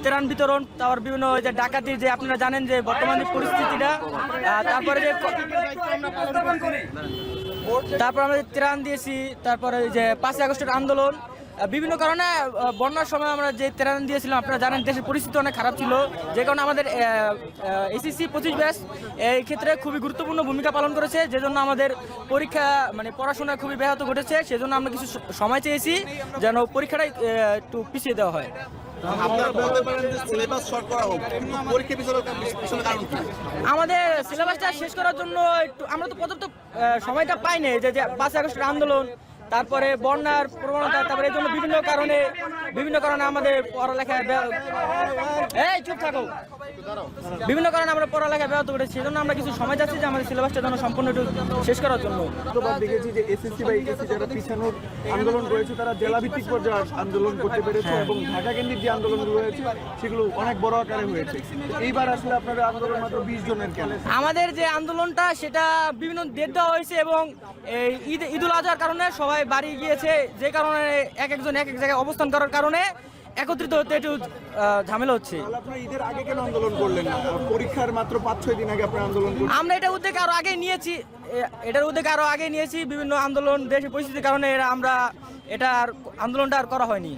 ত্রাণ বিতরণ, তারপর বিভিন্ন ওই যে ডাকাতির যে আপনারা জানেন যে বর্তমানে পরিস্থিতিটা, তারপরে যে তারপর আমরা যে ত্রাণ দিয়েছি, তারপরে ওই যে 5ই আগস্টের আন্দোলন, বিভিন্ন কারণে বন্যার সময় আমরা যে ত্রাণ দিয়েছিলাম, আপনারা জানেন দেশের পরিস্থিতি অনেক খারাপ ছিল, যে কারণে আমাদের এসএসসি 25 ব্যাচ এই ক্ষেত্রে খুবই গুরুত্বপূর্ণ ভূমিকা পালন করেছে, যে জন্য আমাদের পরীক্ষা মানে পড়াশোনা খুবই ব্যাহত ঘটেছে। সেজন্য আমরা কিছু সময় চেয়েছি যেন পরীক্ষাটা একটু পিছিয়ে দেওয়া হয়। আপনারা বলতে পারেন যে সিলেবাস শর্ট করা হোক, কিন্তু পরীক্ষা পিছনে কারণ কি? আমাদের সিলেবাসটা শেষ করার জন্য একটু আমরা তো পর্যাপ্ত সময়টা পাইনি, যে 5ই আগস্টের আন্দোলন, তারপরে বন্যার প্রবণতা, তারপরে এই জন্য বিভিন্ন কারণে আমাদের পড়ালেখা চুপ থাকো, বিভিন্ন কারণে আমরা পড়ালেখা ব্যাহত করেছি। সেজন্য আমরা কিছু সময় যাচ্ছি যে আমাদের সিলেবাসটা যেন সম্পূর্ণ একটু শেষ করার জন্য। গতবার দেখেছি যে এসএসসি বা এইচএসসি যারা পিছানোর আন্দোলন রয়েছে তারা জেলাভিত্তিক পর্যায়ে আন্দোলন করতে পেরেছে, এবং ঢাকা কেন্দ্রিক যে আন্দোলনগুলো হয়েছে সেগুলো অনেক বড় আকারে হয়েছে। এইবার আসলে আপনাদের আন্দোলন মাত্র 20 জনের কেন? আমাদের যে আন্দোলনটা সেটা বিভিন্ন ডেট দেওয়া হয়েছে, এবং এই ঈদুল আজহার কারণে সবাই বাড়ি গিয়েছে, যে কারণে এক একজন এক এক জায়গায় অবস্থান করার কারণে একত্রিত হতে একটু ঝামেলা হচ্ছে। আপনারা ঈদের আগে কেন আন্দোলন করলেন না? পরীক্ষার মাত্র 5-6 দিন আগে আপনারা আন্দোলন করলেন। আমরা এটার উদ্যোগ আরো আগে নিয়েছি, বিভিন্ন আন্দোলন দেশের পরিস্থিতির কারণে আমরা আন্দোলনটা আর করা হয়নি।